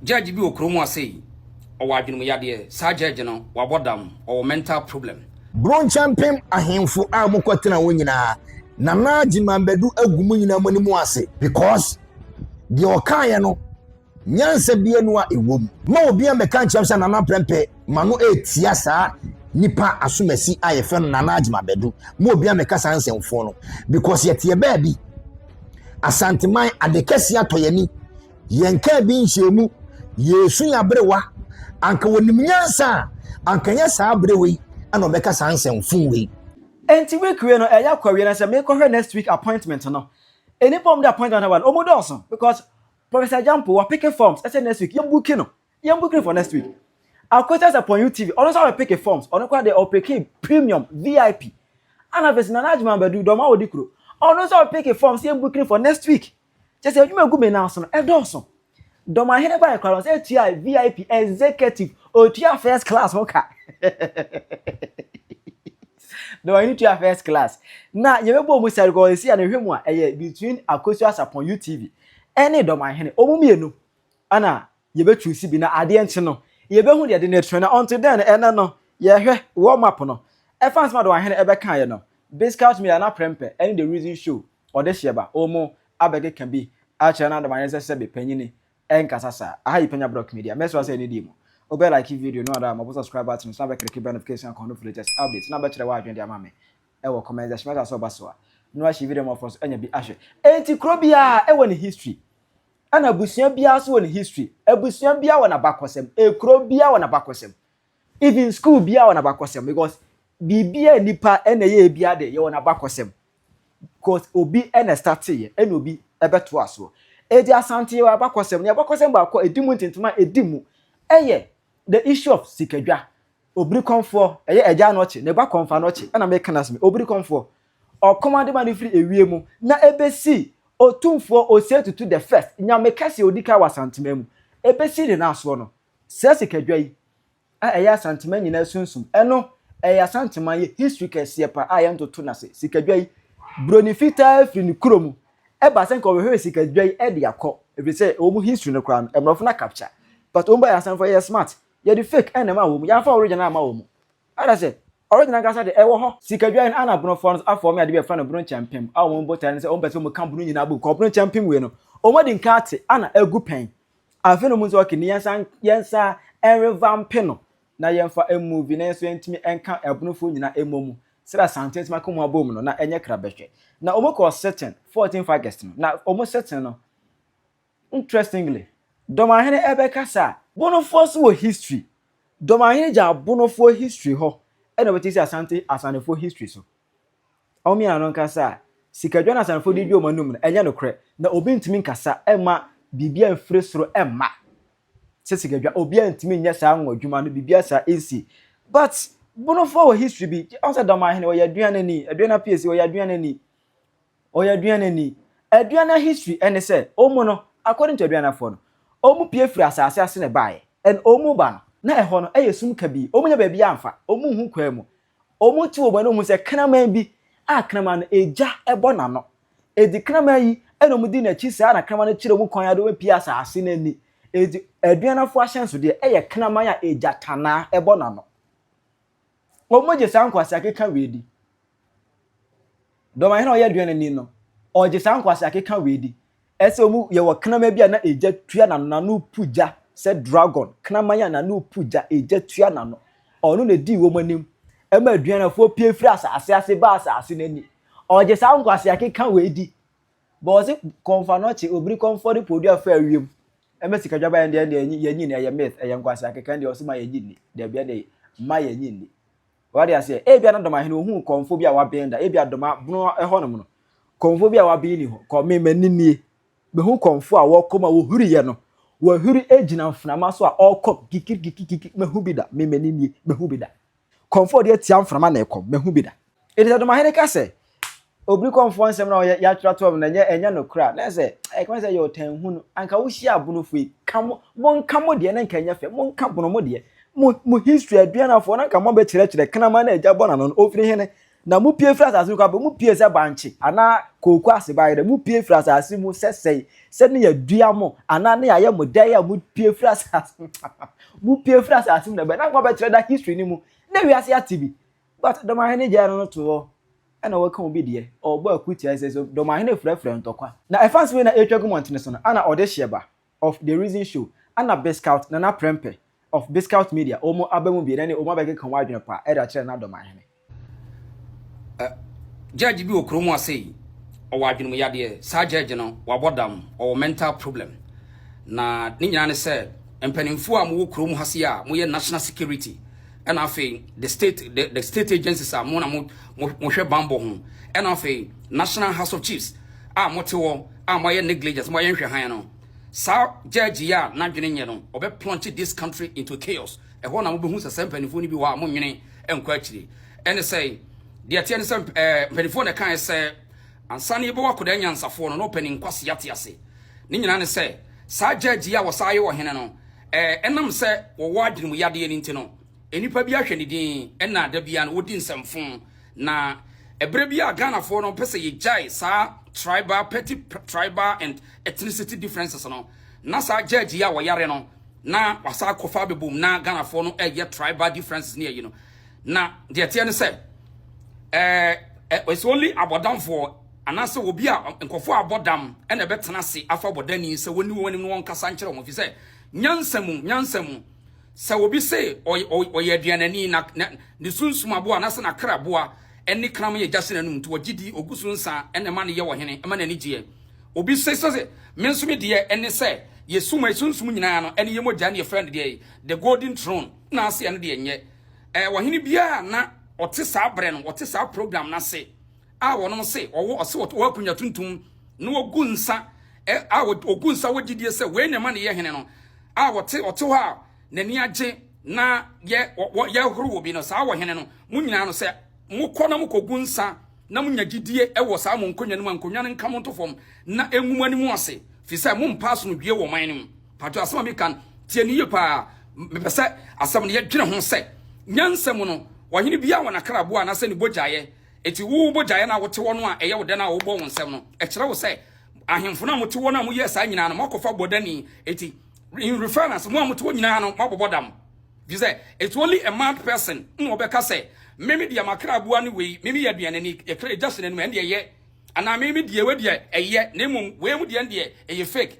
judge bi okromo ase o wadwenu yade sa judge no wabodam o mental problem bron champion ahemfo a mokotena wonyina nana gyimambedu agumu nyina monimu ase because the okaye no nyanse bia no a ewom ma obi ameka nkyerɛ nana prempe mano etia saa nipa asomasi ayefe no nana gyimambedu ma obi ameka sansemfo no because yete baabi asanteman adekasi atoyani yenka bi nhyemu yesu yabrewa anka wonim nyansa anka nya saa brewe ana obeka sansemfo we enti we kwe no eya kwawe na se me kohwe next week appointment no any form the appointment one omodoso because Professor Jampo will pick forms. I said next week. You're booking for next week. I'll quote us upon YouTube. Also, I'll pick forms. On the I'll pick premium VIP. And I've been an agent by Dormaahene Dikro. Also, I'll pick forms. You're booking for next week. Just say you may go now. So, Dawson. Dormaahene by a class. ATI VIP executive. OTI first class. Okay. Dormaahene first class. Now, you remember we said go see and remember between Akosua upon YouTube. Any Dormaahene omumienu ana yebetusi bi na ade enche no yebehu de na trainer until then no yehwe warm up no e fans ma Dormaahene ebeka ye no Bigscout Media na prempe any the reason show or this sheba omo abege can be acha na Dormaahene se be panyini enkasasa aha Penyah block media meso say ni dimo obe like video no ada mo subscribe button so abeke click notification icon for latest updates na be kire wa adwen de amame e wo comment section so baso no a video mo for so anya bi ahwe enti krobia e woni history ana busua bia so woni history abusua bia wona bakosem ekro bia wona bakosem even school bia wona bakosem because bibia nipa ena ye bia de ye wona bakosem because obi ena start ye ena obi ebeto aso edi asante wa bakosem ne bakosem ba ko edimu ntintuma edimu eye the issue of sikadwa obri konfo eye eja no chi ne ba konfa no chi ana me kanas me obri konfo o command man free ewie mu na ebesi Otumfuo Asantehene the first nyame kase odika wasantemam ebesi de na so no sese kadwa yi eya Asantehene nyina sunsum eno eya Asantehene ye history kase pa ayam toto na se sikadwa yi broni fita firi ni kurom eba sen ko we sikadwa yi e de yakọ ebi se omu history no kra emrofo na capture but omba ya sanfo ye smart ye the fake enema wo mu ya fa original ma wo mu ada se original gasa de ewo ho sikadwa en ana brono for afọ me ade be fa no brono champion a wo mbota ne se o pese mo kan brono nyina bu ko brono champion we no o mo di nkate ana agu pen afi no mo so okini yensa revamp no na yemfa movie na so entimi enka ebronofo nyina emomu sira sentence ma komo abom no na enye krabehwe na o mo ko certain 14 August no na o mo certain no interestingly Dormaahene ebekasa bonofo so history Dormaahene ja bonofo history ho eno betisi Asantehene history so omi anon kasa sikadwa na Asantehene di dwo manum no enye no kre na obi ntimi nkasa ema bibia mfre soro ema se sikadwa obi antimi nya sa anwo adwuma no bibia sa AC but bonofo history bi also Dormaahene o yaduane ni aduana PS o yaduane ni aduana history ene se omo no according to aduana fo no omo pie firi asase ase ne bae and omo ba no na eho no eyesum ka bi omunya ba bi amfa omu hu kwa mu omu ti wo bano mu se kraman bi a kraman no eja ebo na no edi kraman yi eno mu di na chi sa na kraman no chire mu kon ya do pia asase na ni edi aduanafo ahyenso de eye kraman ya eja tana ebo na no omu je sankwase akeka wedi Dormaahene o ya aduane ni no o je sankwase akeka wedi ese omu ye wo kraman bi na eja tua na no puja said dragon knamanya na no puja eja tua na no onu na di wo manim ema aduanafo pie firi asase ba asase nani oje sa nkwase akeka we di bozi konfa no che obri comfort podu afa awiem ema sikadwa ba yende yanyi na ye myth ye nkwase akeka ndi osima yanyi ni de bia de ma yanyi ni wadi ase e bia na Dormaahene ohu konfo bia wa benda e bia doma buno eho no no konfo bia wa bi ni ho ko me manini be hu konfo a wo koma wo huri ye no wo huri ejina mframa so a okọ gikir mehu bida memenini mehu bida konfo de tia mframa na ekọ mehu bida edi Dormaahene ka se obri konfo nsem na ya trato na enya no kra na se e kan se yo tan hu no anka wo hia abunofo kamo mon kamo de na nka nya fe mon ka bono mo de mo history aduanafo na nka mo be kire knama na eja bona no ofiri hene na mu pie fra asase ko mu pie se banche ana koku aseba ire mu pie fra asase mu sesei se ne ya dua mo ana ne ya ye mo dai ya mu pie fra asase mu pie fra asase na be na ko be tire da history ni mu na wi ase atibi but Dormaahene je no to ana waka obi de ogbo akuti ase so Dormaahene frefre ntokwa na e fans we na etwagumont ne so no ana odesheba of the reason show ana Bigscout na prempe of Bigscout Media omo abamu bi na omo abege kan wadwene pa e da kire na Dormaahene judge bi okromu ase o wadwene mu yade sa judge no wabodam o mental problem na ni nyina ne se empanimfo a mo okromu hase a mo ye national security and afi the state agencies are mo na mo hwe bambo ho and afi national house of chiefs a mo tewo a mo ye negligence mo ye hwe han no sa judge ya na dwene nye no obe plunge this country into chaos e ho na mo be hu se empanimfo ni bi wa mo nwene enko akiri and say the atien some penifo na kan say ansane be wakoda nyansafo no penin kwase yate ase ni nyina ne say sa judge ya wosaye wo hene no enam say wo wadwene mu yade ni ntino enipa bi ahwe ni din ena da bia no wodi nsamfo na ebre bia Ghana fo no pese ye jai sa tribal petty tribal and ethnicity differences no na sa judge ya wo yare no na wasa kofa bebum na Ghana fo no tribal differences ne no na the atien say it's only abodam for anase obi a nkofo abodam ena betena se afa bodani se woni no won kasa nkere won fi se nyansamu se obi se oye aduanani na ne sunsum abo anase na kra boa eni kram ye jase nanum to ogidi ogusunsa ena ma ne ye wo hene ema na ni gye obi se mensumi de eni se ye suma sunsum nyina no eni ye mogya ne ye friend de the golden throne na ase ene de enye wo hene bia na ote sa bre no ote sa program na se a wono se owo ose wo akunya tuntum no ogunsa a ogunsa wogidie se we ne ma ne ye hene no a wote ho a nani age na ye horo wo bi no sa wo hene no munyina no se mukọ na mukogunsa na munyagidie wo sa mo nkonya no nkonya no nka mo ntofom na enwum animu ase fi se mo mpa so no dwie wo man nim pato asema mi kan tie ni yepa me pese asem ne ye dwene ho se nyansem no wahini bia wona krabo na se ni bojaye eti wo bojaye na wote wono a eye wode na wo bo wonsem no e kire wo se ahemfo na mote wono a mo ye sa nyina no makofa bodani eti in reference mo amote nyina no mabobodam you say it's only a mad person no obeka say meme dia makrabo ani we meme ya duane ni e kire just na no ende ye ana meme dia we dia eye na mum we mu dia ende eye fake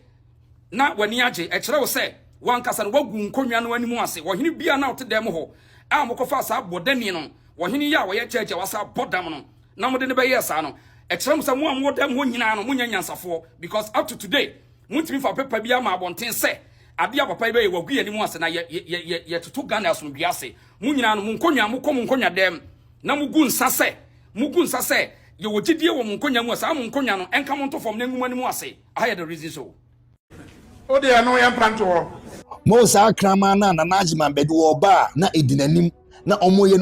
na wani age e kire wo se wan kasa no wagu nkonwa no animu ase wahini bia na wote dem ho a mokofa sa bodani no wahini ya wo ye cheche wasa bodam no na mo de ne be yes no e kire mo sa mo amodam ho nyina no munya nyansafo because up to today muntimi fa pepa bia ma abonten se ade papa be wagu ye animu ase na ye tutu Ghana so biase mu nyina no munkonwa munkonwa dem na mugu nsa se ye wogidie wo munkonwa mu ase a munkonwa no enka mo ntofom na ngum animu ase I the reason so o de ano ye planto mo sa krama na najima bedu oba na edinanim na omoye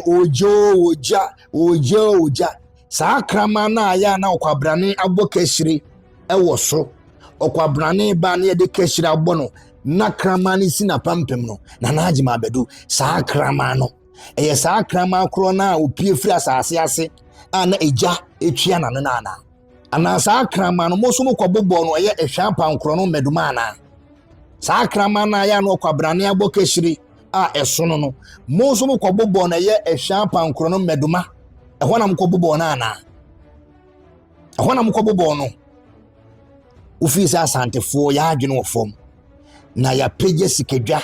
oja sa krama na ya na okwabrane abo keshire ewo so okwabrane ba na ye de keshire abo no na krama ni sina pampem no na najima bedu sa krama no eye sa krama kro na opie firi asase ase ana eja etwia na na ana sa krama no mo so mo kwabobo no eye ehwa pankro no meduma na sa krama na ya no kwabrane abokeshiri a esono no mo so mo kwabobo na ye ehwa pankro no meduma ehwo na mkobobo na ana ehwo na mkobobo no ufisa Asantefo ya adwene wofom na ya peje sikedwa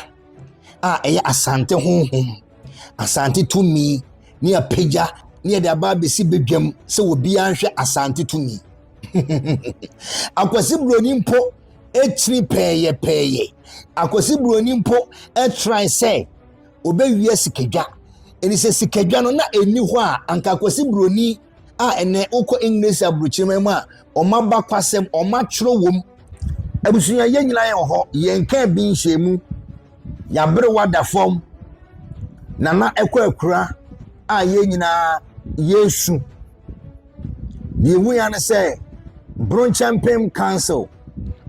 a eye asante honhom asante tumi ni ya peja ni de aba si bedwam se obi anhwe asante tumi akwasi broni mpo etri peye akwasi broni mpo try say obewie sikedwa eni se sikedwa no na eni ho a anka akwasi broni a ene uko English abruchirem a omaba kwasem omachro wom abusunya ye nyina ye ho yenka bi nhemu ya bere wada fom na ekwa a ye nyina Yesu ye hu ya ne se Bronchampem Council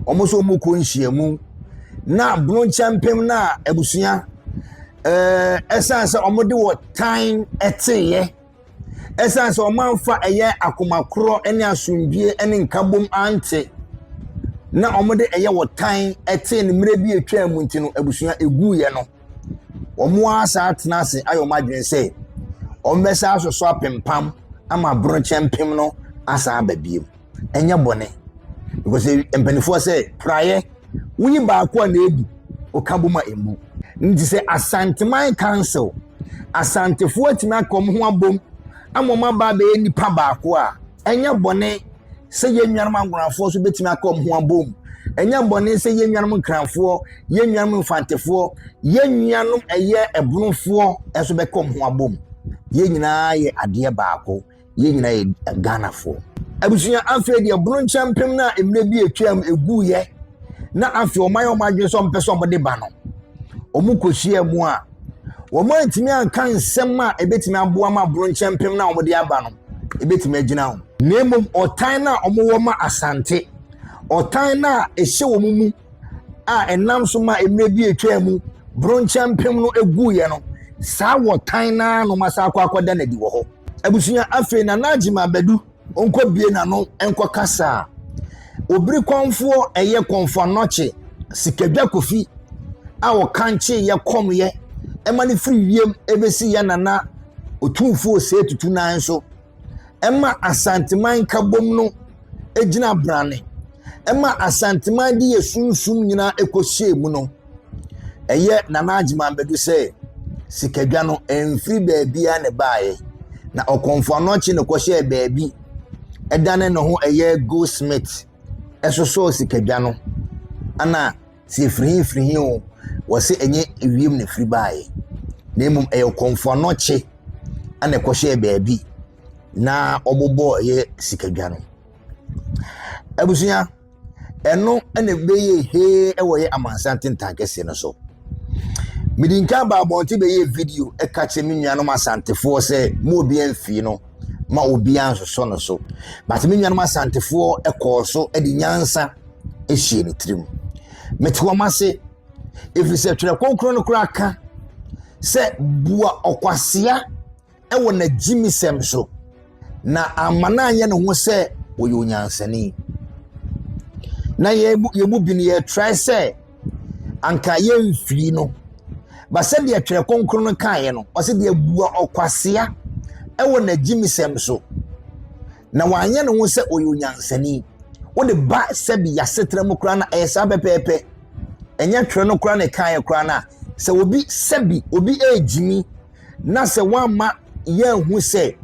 omoso omuko nhyiamu na Bronchampem na abusunya esanse omode wo time eteye Essence o man fa eye akomakro ene asundie ene nkabom ante na omode eye wotan ete ne mire bi etwa mu nti no abusua egu ye no omo asa atena ase ayo madwen se ombesa asoso apempam ama bronche mpem no asa ababiem enye bone because empanifo say praye wuni ba ko na ebu okaboma emu nti se Asantehene Council asantefo atima akom ho abom amoma ba be nipa ba ko a enye bone se yenwanum angonafo so betimi akom ho abom enye bone se yenwanum kranfo yenwanum mfantefo yenwanum eye ebunfo eso bekom ho abom yenyina ye ade ba ko yenyina ye Ghanafo abusuya afi de broncha mpem na emre bi etwam egu ye na afi omayo madwe so mpeso mode ba no omukohia mu a womo antimi anka nsem a ebetimi aboa ma broncha mpem na omode aba no ebetimi agina ho nemom otan na omowo ma Asante otan na ehye wo mu a enam so ma emre bi etwam broncha mpem no egu ye no sa wotan na no masa akwakoda na di wo ho abusuya afi na najima badu onko bie na no enko kasa obiri konfo eye konfo noche sikadwa kofi a wo kanche ye kom ye ema ni free wiem ebesi ya nana Otumfuo se tutu nan so ema Asantehene kabom no ejina brane ema Asantehene di yesunsum nyina ekohye mu no eye nana ajima bedu se sikadwa no enfri baabia ne baaye na okonfo noche ne kohye baabi edane no ho eye goldsmith esoso sikadwa no ana si free o wose enye ewiem ne free baaye nemum eye okonfo noche ana kohye baabi na obobo eye sikadwa no abusuya eno ene beye he ewoye amansante ntankese no so midinka ba bonti beye video e kache minnuanom asantefo se mo obi amfi no ma obi anso no so but minnuanom asantefo e koso e di nyansa e hie ni trim metwoma se if se twere konkro no kura ka se bua okwasea e wona gyimisem so na amana anye ne ho se oyo onyansani na ye mu bi ne ye try se anka ye mfi no basa de twere konkro no kan ye no ose de bua okwasea e wona gyimisem so na wanye ne ho se oyo onyansani wo de ba se bi yasetra mu kura na esa pepepe enya twere no kura ne kan ye kura na se obi sebi obi ejimi na se wama ye hu se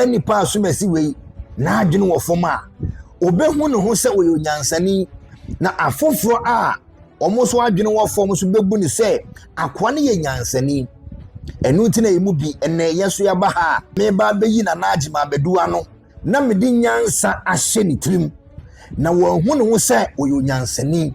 nipa asumasi wei na adwene wo foma obehu ne ho se oyo nyansani na afoforo a omoso adwene wo fom so bebu ni se akwa ne ye nyansani enu nti na yemu bi ene yeso ya ba ha me ba beyi na najima bedua no na medi nyansa ahye ni trim na wo hu ne ho se oyo nyansani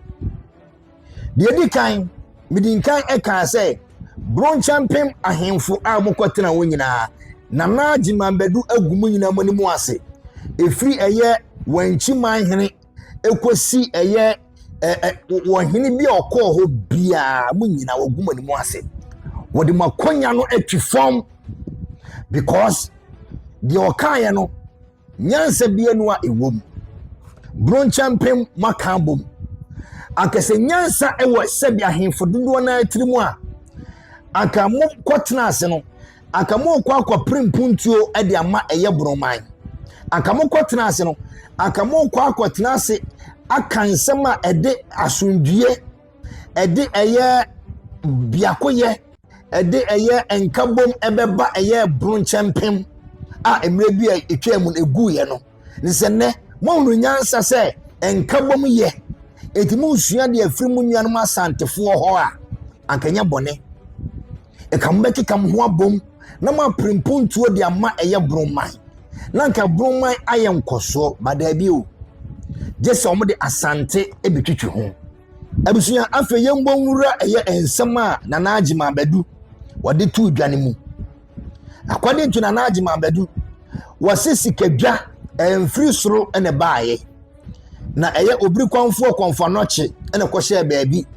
de di kan midinkan eka se broncha mpem ahemfo a mokotena wo nyina na najima bedu agumu nyina manimu ase efri eye wanchi manhene ekosi eye wohene bi okọ ho bia mu nyina wagumu manimu ase wodi makonya no atwifom because the okaye no nyansa bia no a ewom broncha mpem makambom akese nyansa ewo sebi ahemfo dodo na atirimu a aka mo kwotena ase no aka mo kwa primpuntuo e de ama eye broman aka mo kwotena ase no aka mo kwa tena ase aka nsema ede asundue ede eye biakoye ede eye enkabom ebeba eye broncha mpem a emre bi etwam egu ye no nsene mo nyansa se enkabom ye etimu sua de afiri mu nnuanom asantefo ho a ankanya bone e kambeki kam ho abom na ma primpuntuo de ama eye broman na nka broman aye nkoso badabi o jese omo de asante ebetwitwi ho abusuya afa yembo nwura eye ensem a na najima badu wode tu dwane mu akwade ntu na najima badu wasisi kadwa emfiri soro ene baaye na eye obiri konfo noche ene kohye baabi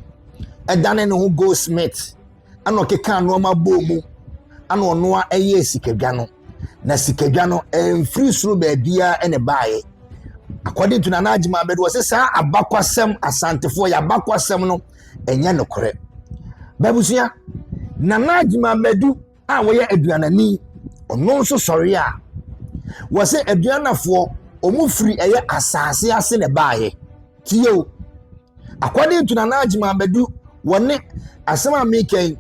edane ne ho goldsmith ano keka no ma bomu ano no eye sikadwa no na sikadwa no free suru baabia ene baaye according to Nana Ajima Bedu was say abakwasem asantefo ya abakwasem no enye nokore babusia Nana Ajima Bedu a wo ye aduanani ono nso sori a wo say aduanafo omu free eye asase ase ne baaye tiyo according to Nana Ajima Bedu wone asema meken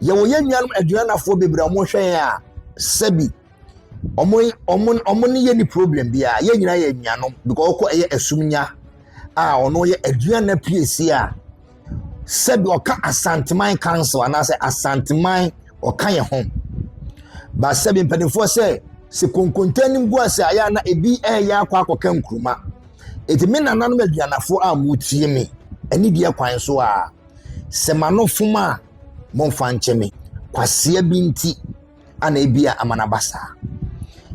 ye wo ye nnuanum aduanafo bebre omo hwen a sabi omo ni ye ni problem bia ye nyina ye nnuanum because okọ eye asumnya a ono ye aduana piesi a sabi oka asanteman council anase asanteman oka ye home ba sabi mpanifo se konkontanim guase aya na ebi ya akwa nkruma etimi nananum aduanafo a mutie me ani bia kwan so a semano fuma monfa ncheme kwase binti ana ebia amanabasa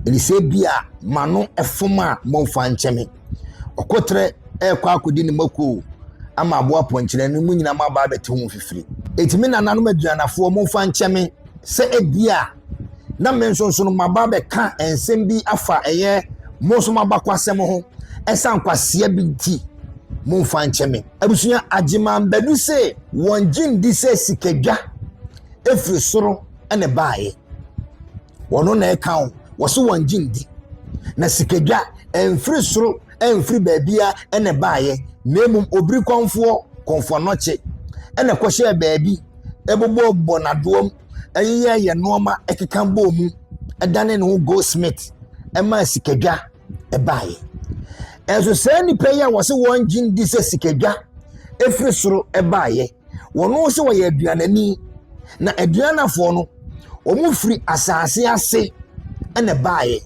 elise bia mano efuma monfa ncheme okotre kwa akodi ni mako ama aboa ponkyere no mu nyina ma ba bete hu fifiri etimi nananum aduanafo monfa ncheme se ebia na mensonso no maba be ka ensem bi afa eye monso mabakwasem ho esan kwase binti monfa ncheme abusunya Ajima Bedu se wonjin di se sikadwa efri soro ene baaye wono na eka wo so wonjin di na sikadwa enfri soro enfri baabia ene baaye nemum obri konfo noche ene kwhye baabi ebobo bonadom ayiye ye noma ekekan bomu edane no Goldsmith ema sikadwa baaye enso se ni Penyah wo se wonjin di se sikadwa efri soro baaye wono se wo ye aduanani na aduanafo no omu free asase ase ene baaye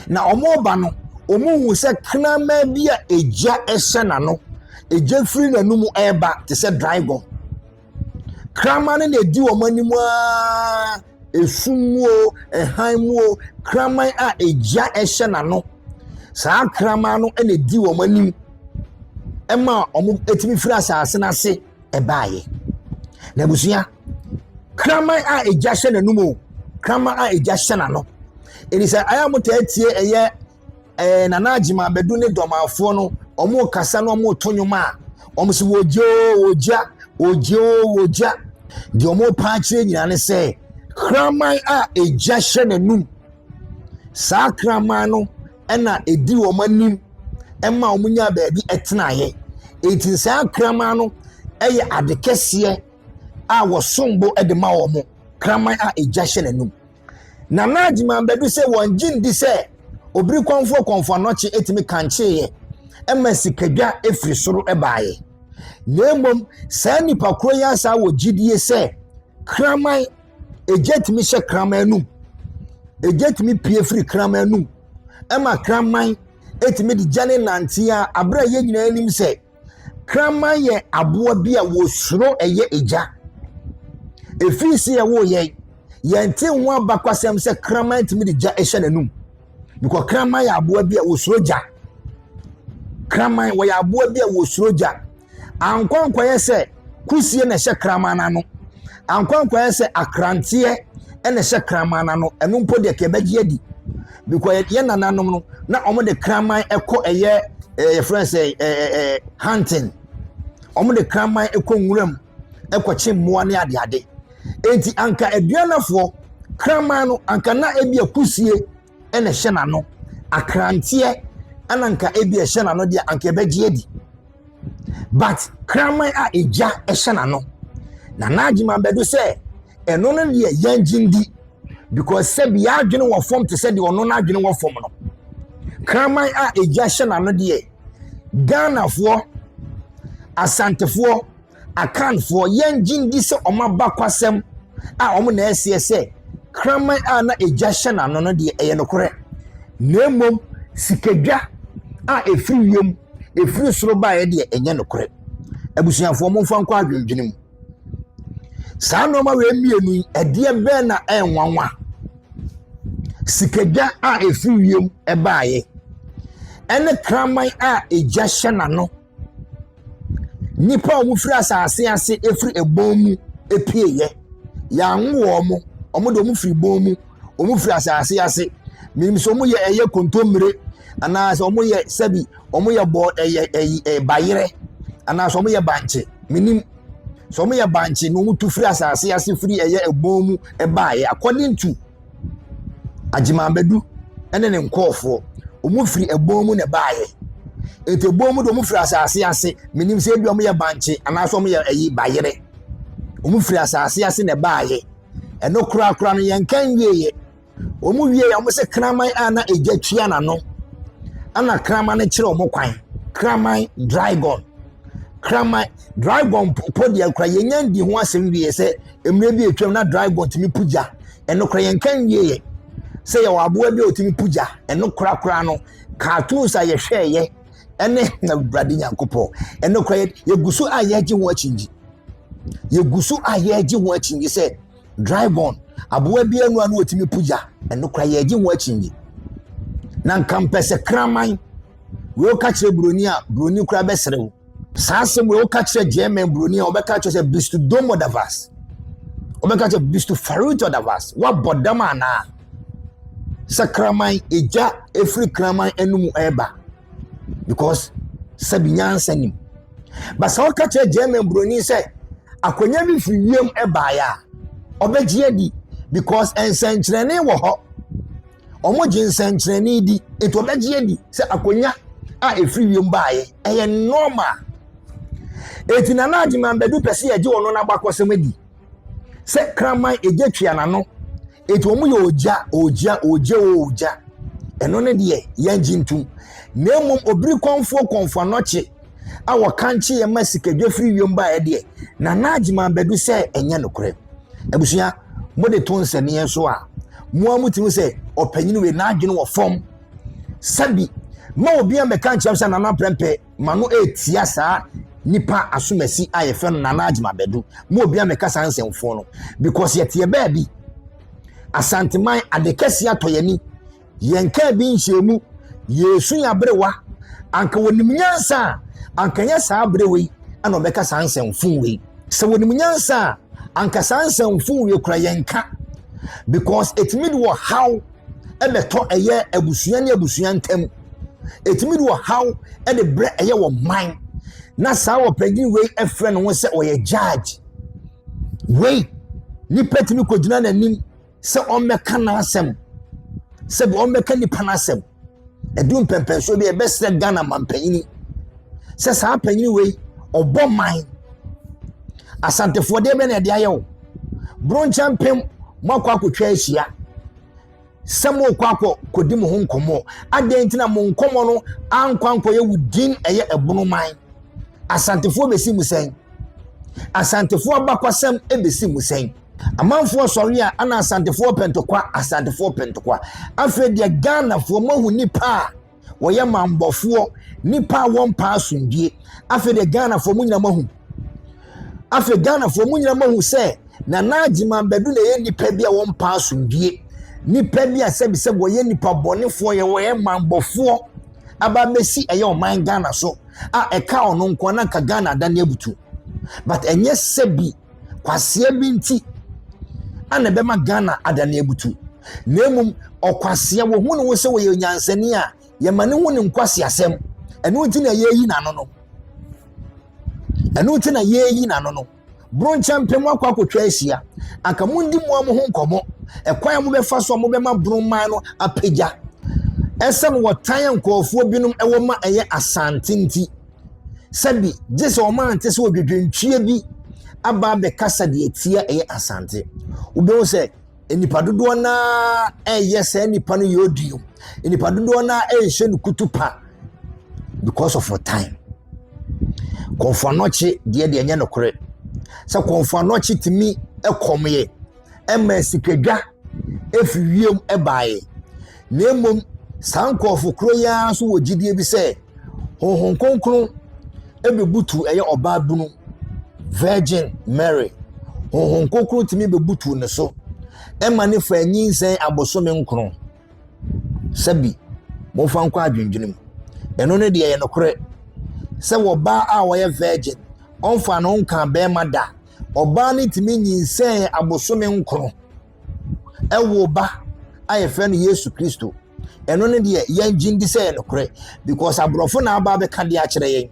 na omo ba no omu hu se knama bia eja ehye no eja free nanumu eba te se dragon krama ne di omanimu a esumuo ehanmuo krama a eja ehye no saa krama no ene di omanim ema omu etimi free asase na ase ebaaye na busuya krama a eja hye nanumu krama a eja hye na no elisa aya motatie eye Nana Ajima Bedu ne Dormaahene no omo kasa no omo tonyuma omo se woja di omo pa kire nyina ne se krama a eja hye nanum sa krama no ena edi wo manim ema omunya baabi etenaye eti sa krama no eye adekese a wo sombo edema wo mo krama a eja hye nanum Nana Ajima Bedu se wonjin di se obri konfo noche etimi kanche ye ema sikadwa efri soro ebaaye nemom sa nipa kro ya sa wo gidie se kraman ejetimi hye kraman num ejetimi pie free kraman num ema kraman etimi di jane nantia abra ye nyina anim se kraman ye aboa bia wo soro eye eja efisi ye wo ye yente ho abakwasem se kraman etimi di ja ehye nanum because kraman ya aboa bia wo soro ja kraman wo ya aboa bia wo soro ja ankwankwaye se kusie na hye kraman na no ankwankwaye se akrantie ene hye kraman na no eno mpo de ke begie di because ye nananom no na omo de kraman ekọ eye friends hunting omo de kraman ekọ nwuram ekọ chimmoa ne ade enti anka aduanafo kraman no anka na ebia kusie ene hye na no akrantie ananka ebia hye na no de anka begie di but kraman a eja ehye na no Nana Ajima Bedu se eno no de yanjindi because sabi ya adwene wo form te se de ono na adwene wo form no kraman a eja hye na no de Ghana fo asantefo akanfo yanjindi se omaba kwasem a omo na ese kraman a na eja hye na no de eye no kore nemom sikadwa a efiri yom efiri soro ba ye de enye no kore abusuafo mo mfa nkwa adwendwene mu saa no ma we mienu ede be na enwanwa sikadwa a efiri yom ebaaye ene kraman a eja hye na no nipa omu firi asase ase efiri ebomu epieye ya nwo omo de omu firi bomu omu firi asase ase minim so mo ye eye kontomire ana so mo ye sabi omo ye bo bayire ana so mo ye banche minim so mo ye banche no mutu free asase ase free eye ebom mu baaye according to agimambedu ene ne nkofo omo free ebom mu ne baaye ete ebom mu do mo free asase ase minim se bi omo ye banche ana so mo ye bayire omo free asase ase ne baaye eno kura no yenkan wieye omo wieye omo se kraman ana ejatua na no ana kraman ne kire omo kwan kraman dragon podi akra yenyan di ho asem wieye se emre bi etwam na dragon timi puja eno kura yenkan wieye se ye waboa bi otimi puja eno kura no cartoons aye hweye ene na brade nyankopɔ eno kura ye gusu aye gi ho achinji se dragon aboa bi anu anu otimi puja eno kura ye gi ho achinji na nkampese kraman we o ka kire broni kura beserew saasem we o ka kire jemen broni a obeka kire se blàst domo davas obeka kire blàst faruto davas wa bodama na sakraman eja efri kraman enum eba because sabinyansa nim basa o ka kire jemen broni se akonya bi firi wiem eba ya obegie di because ensenkyerene wo ho omoje ensenkyerene di eto obegie di se akonya a efiri wiem baaye eye normal etina na agimambedu pese ye je wono na gbakosem di se kraman ejetwa na no eto omo ye oja eno ne de ye njintum na emom obiri konfo noche a wakanche ye masikadwe firi wiem baaye de na agimambedu se enye nokore ebusua mo de to nsene so a mo amutimi se opanyini we na adwene wo fom sabi ma obi ameka nkyamsa na prempe mano etia saa nipa asumasi ayefe no na agimambedu mo obi ameka sansemfo no because yetie baabi asanteman adekasi atoyani yenka bi nhyemu yesu yabrewa anka wonimnyansa anka nya saa brewe ana obeka sansemfo we se wonimnyansa anka sansemfo we kura yenka because it mid wo how ebeto eye abusua ntem it mid wo how e de bre eye wo man na saa wo pagin we efre no se oye judge we ni petimi kodina nanim se omeka na asem se bi omeka ni panasem edum pempenso bi ebesre Ghana mampanyini se saa panyini we obo man asantefo de be na de ayewo bronchampem makwa akotwa ahia samo kwakọ kodi mo ho nkomo adentina mo nkomo no ankwanko ye wudin eye ebono man asantefo besi musen asantefo abakwasem ebesi musen amanfo sori a ana asantefo pentokwa afre de Ghana fo mahu nipa wo ye mambofo nipa won pa asundie afre de Ghana fo munyina mahu afre Ghana fo munyina mahu se na agimambedu na ye nipa bia won pa asundie nipa bia se wo ye nipa bonefo ye wo ye mambofo aba mesi eye o man Ghana so a eka ono nko na ka Ghana da na ebutu but enye sebi kwase bi nti ana be ma Ghana ada na ebutu na emum okwase wo hu no wo se wo ye nyansani a ye mane hu ne nkwase asem eno nti na ye yi na no bronchampem akwa ahia aka mundi mo ho nkomo ekwan mo be fa so mo be ma bromman no apagya esem wotan nkofo binum ewo ma eye asantinti sabi jese o man tese odwedwentwie bi aba be kasa de etia eye asante ube se enipa dodo na eye se enipa no yodium enipa dodo na ehye no kutupa because of your time konfo anoche de enye no kore sa konfo anoche timi ekomye ema sikadwa efiriem ebaaye na emom sankofo kroya so wogidie bi se honhon konkron ebebutu eye oba bunu Virgin Mary honhon konkron timi bebutu ne so ema ne fa nyinsen abosome nkron sabi mo fa nkwa adwendwenem eno ne de ye no kore se wo ba a wo ye virgin onfa no nka be mada oba ne timi nyinsen abosome nkron ewo ba aye fe no Yesu Kristo eno ne de yen gindi say no kore because abrofo na aba be ka de a kire yen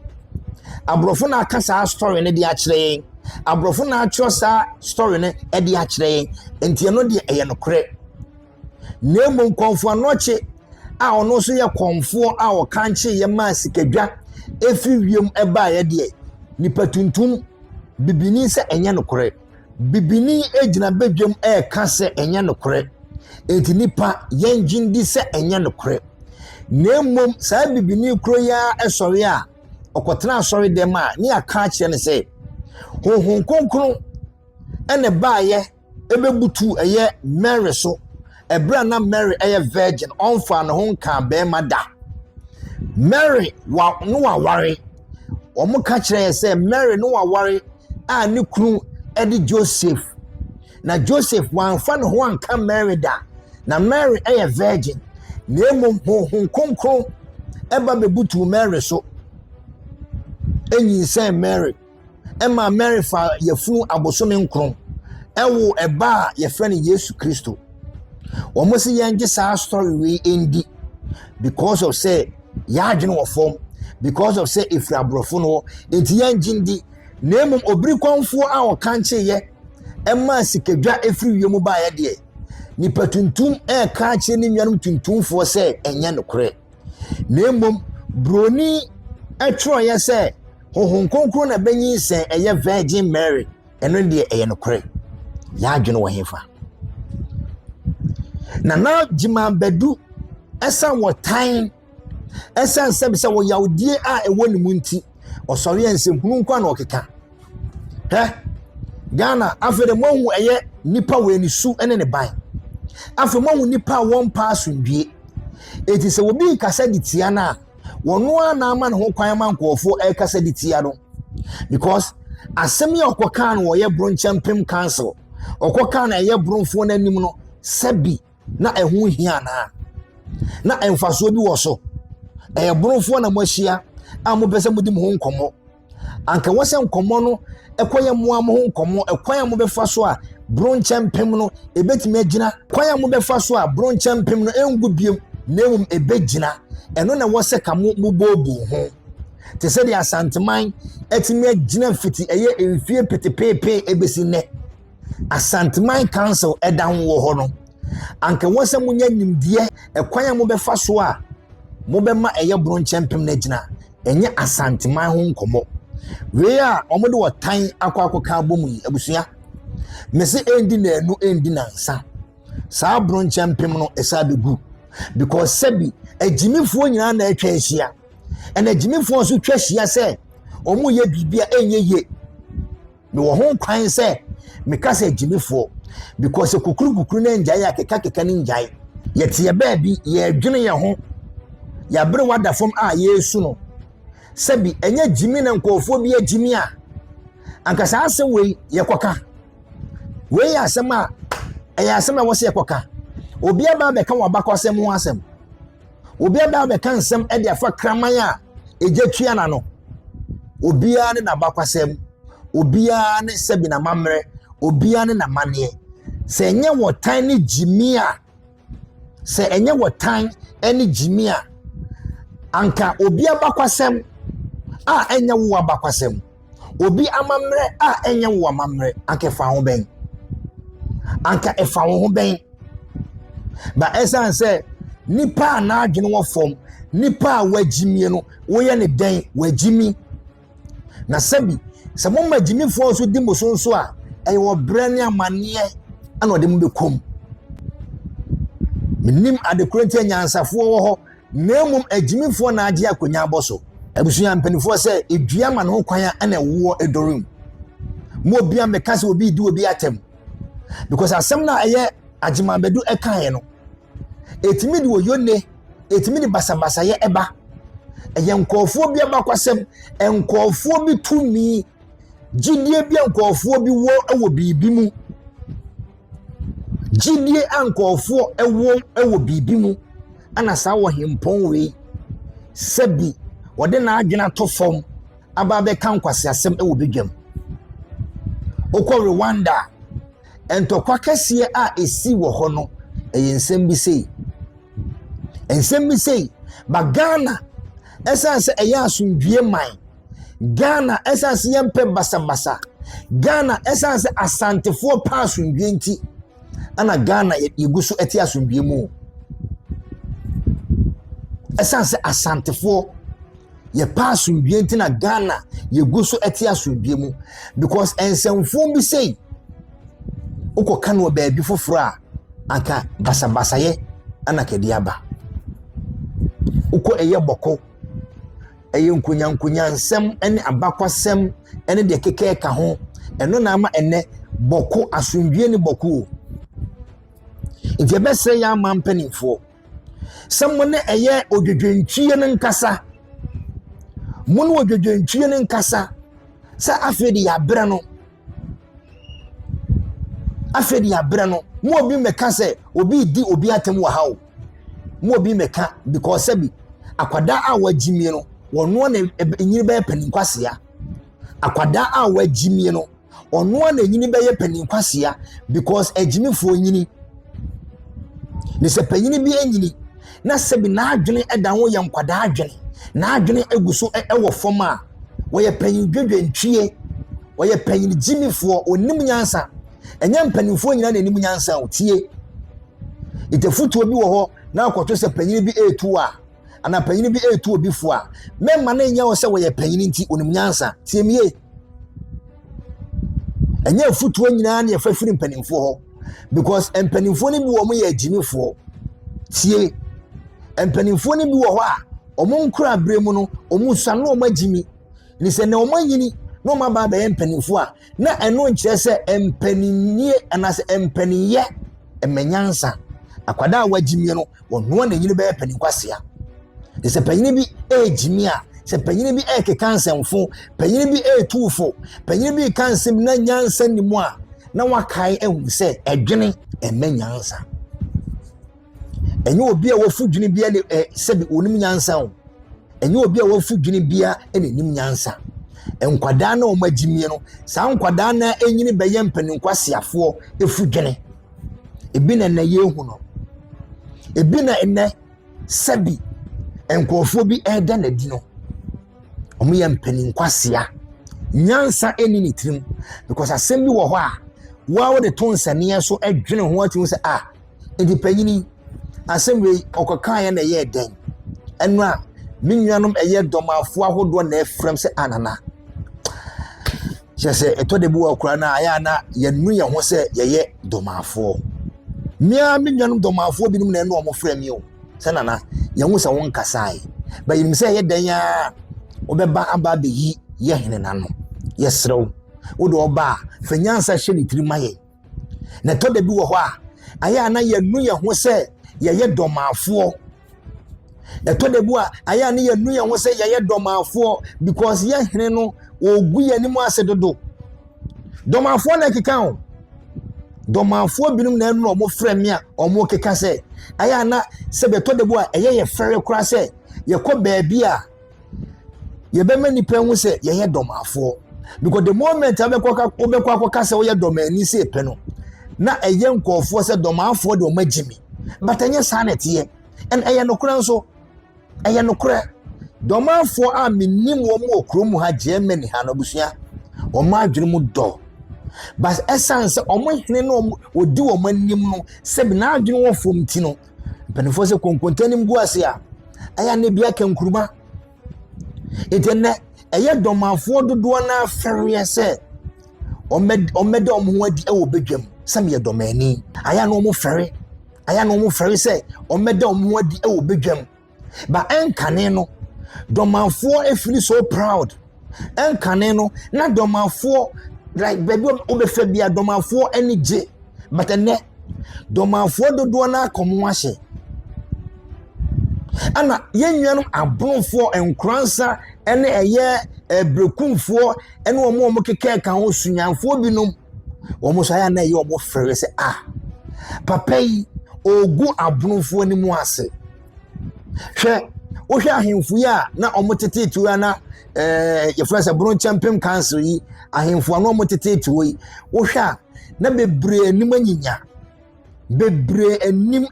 abrofo na aka sa story ne de a kire yen abrofo na atwo sa story ne e de a kire yen enti eno de eye no kore nemu konfo anoche a ono so ye konfo a o kanche ye ma sikadwa efri wiem eba ye de nipa tuntum bibini se enye no kore bibini ejina bedwem e ka se enye no kore enti nipa yenjindi se enye no kore nemu sa bibini kro ya esori a okotena asori dem a ni aka kire ne se honhon konkron ene baaye ebebutu eye Mary so ebra na Mary eye virgin onfa no ho nka be mada Mary wa no wa ware omo ka kire se Mary no wa ware a ni kunu edi Joseph na Joseph wan fa no ho anka Mary da na Mary eye virgin nemu honhon konkron eba bebutu Mary so enyi se Mary Emma Mary fa yefu abosome nkron ewo eba ye friend Yesu Kristo omosi yenge sa story we endi because of say yadwene wo form because of say if abrofo no enti yangindi nemu obiri kwanfo a wo kanche ye emma sikadwa efri wiemu ba ye de ni patuntum e kanche ni nwanum tuntumfo say enye no kore nemu broni etro ye say honhon konkron na benyi se eye Virgin Mary eno de eye no kore ya adwene wo hefa na jima bedu esa wo tan esa se wo yawdie a ewo ni munti osori ensem hunu nkwa na okeka Ghana afere mohu eye nipa we ni su ene ne ban afere mohu nipa won pa asundue eti se wo bi kasa ditia na wono ana ama ne ho kwan man nkofo e kasa ditia no because asem ya okoka na wo ye bronchampem council okoka na ye bronfo na nim no sebi na ehu hia na emfaso bi wo so e bronfo na mohia a mo pese mudi mo ho nkomo anka wose nkomo no ekoye mo am ho nkomo ekoye mo befa so a bronchampem no ebetimi agina ekoye mo befa so a bronchampem no engu biem newum ebegina eno na wose ka mo bobu ho te se dia Asanteman etimi agina fiti eye emfie petepepe ebesi ne Asanteman council edan wo ho no anka wose munya nimdie ekwanya mo befa so a mo bema eye bronchampem na agina enye Asanteman ho nkomo we a omode wotan akwakoka bomu yi abusua mese endi na enu endi na nsa sa bronchampem no esa begu because sebi gyimifuo nyina na atwa ahia ena gyimifuo so twa ahia se omu ye bibia enye ye me wo ho kwan se me ka se gyimifuo because kukuru na njai akeka ni njai yete ye ba bi ye dwene ye ho ya bere wada fom a yesu no sebi enye gyimi na nkofo bi agyimi a ankasa asem we ye koka we ya asem a eya asem a wo se ye koka obi aba be ka wabakosem ho asem obi aba be kan nsem e de afa kraman a ejetua na no obi a ne na bakwasem obi a ne sebi na mamre obi a ne na mane se enye wotan ne gyimi a se enye wotan ene gyimi a anka obi abakwasem a enye wo abakwasem obi amamre a enye wo amamre anka fa ho ben anka efa ho ben ba esan se nipa na adwene wo fom nipa wagimie no wo ye ne den wagimi na sabi se mo magimi fo so di mosonso a e wo brane amane ana ode mo bekom minim adekurenti nyansafo wo ho nemum agimi fo na age akonya aboso abusuya mpanifo se edua ma no kwan ana wo edorum mo bia mekase obi di obi atem because asem na eye agima bedu ekae no etimi di woyone etimi di basabasa ye eba eye nkofo bi eba kwasem nkofo bi tumi gidie bi nkofo bi wo ewo bibi mu gidie ankofo ewo bibi mu ana sa wo hempon we sebi wode na adwena to fom aba be kan kwase asem ewo bedwam okọ Rwanda entokwa kese a esi wo ho no eye nsem bi sei ensem mi say ba Ghana esanse eya asundwie man Ghana esanse yempe basa Ghana esanse asantefo pa asundwie nti ana Ghana yeguso eti asundwie mu esanse asantefo ye pa asundwie nti na Ghana yeguso eti asundwie mu because ensemfo bi say uko kanwo baabi foforo aka basa ye ana kediaba uko eye boko eye nkunya nsem ene abakwasem ene de keke ka ho eno na ama ene boko asundwie ni boko nti ebese ya mampanifo semone eye odwedwentwie ne nkasa munu odwedwentwie ne nkasa sa afedi ya bra no mo obi meka se obi di obi atem wa hawo mo obi meka because sabi akwada a wagimie no wono na enyini be paninkwasea akwada a wagimie no ono na enyini be ye paninkwasea because gyimifuo nyini ne se panyini bi enyini na sabi na adwene eda ho ye nkwada adwene na adwene eguso ewo fom a wo ye panyin dwedwentwie wo ye panyin gyimifuo onim nyansa enya mpanimfo nyina na enim nyansa otie itefutuo bi wo ho na akoto se panyin bi etu a ana panyin bi etu obi fo a memma na enya wo se wo ye panyin nti onim nyansa tie mie enya futuo nyina na yefafiri mpanimfo ho because mpanimfo ni bi wo mo ye gyimifuo tie mpanimfo ni bi wo ho a omo nkura bremu no omo sanu omo gyimi ni se na omo nyini no ma ba be mpanimfo a na eno nkire se empaninie anase empaniye emenyansa akwada a wagimie no wono na nyini be paninkwasea de se panyini bi ejimi a se panyini bi ekekansemfo panyini bi etufo panyini bi kansem na nyansa nimu a na wakai ehu se edwene emenyansa enye obi a wofu dwene bia sebi onim nyansa o enye obi a wofu dwene bia enim nyansa enkwada na omagimie no sa nkwada na enyini beye mpaninkwasiafo efu dwene ebi na na yehu no ebi na ene sabi enkofo bi eda na di no omo ye mpaninkwasea nyansa eni ni tirim because asem bi wo ho a wa de tonsane so edwene ho atu se edi panyini asem we okokan ya na ye den enu a minnuanom eye domafo ahodo na efrem se anana jese etodebu akura na aya na yenu ye ho se yeye domafo mia minnuanom domafo binum na enu omo frem yo se nana ye ho se won kasai ba yinim se ye den ya obeba aba be yi ye hene nano yesrew wodo oba fanyansa hye ni tirimaye na etodebu wo ho a aya na yenu ye ho se yeye domafo etodebu a aya ne yenu ye ho se yeye domafo because ye hene no ogu ye ni mu ase dodo domafo na keka ho domafo binum na enu omo frem a omo keka se aya na se betodebu a ye fere kura se ye ko baabi a ye be mani pe hu se ye domafo because the moment obekwa se wo ye domani se pe no na eye nkofo se domafo de omagimi but anya sanete en eye nokura nso eye nokura domafo a minim wo mo okromu ha Germany ha no busua wo ma adwene mu do but essence omo hene no odi wo manim no se bi na adwene wo fom ti no penefo se konkontanim gu ase a aya ne bia kankuruma etene eye domafo dodo na fere se omede omo adi e wo bedwam sam ye domani aya no omo fere se omede omo adi e wo bedwam ba enkane no domafo efili so proud enkane no na domafo like baby obefa bia domafo enije but ene domafo dodo na akomo ahye ana yennuanum abronfo enkransa ene eye brekumfo ene omo kekeka ho sunyanfo binom omo so aya na eye omo fere se papai ogu abronfo ni mu ase hwe ohwe ahemfu ya na omotete tuwa na ye frasa bron champion council yi ahemfu anu omotete tuwa yi ohwe na bebre anim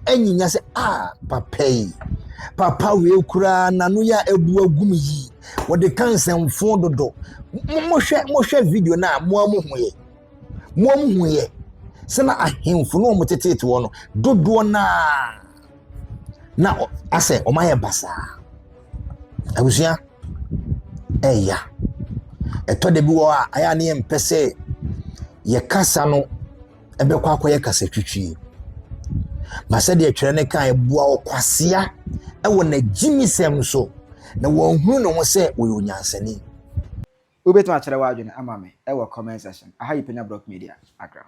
anyinya se papai papa we kura nanu ya ebu agum yi wo de kansemfo dodo mo hwɛ video na mo amuhuye sena ahemfo no mo tetete wo no dodo na ase o maye basa abusua eya eto de bi wo a aya ne empese ye kasa no ebekwa akoye kasa twitwi masa de atwere ne kan ebua okwasea ewo na gyimisem so na wo hu no ho se wo onyansani Ubetuma chere wa adwene ama me e wo comment section aha yi Penyah Media Accra.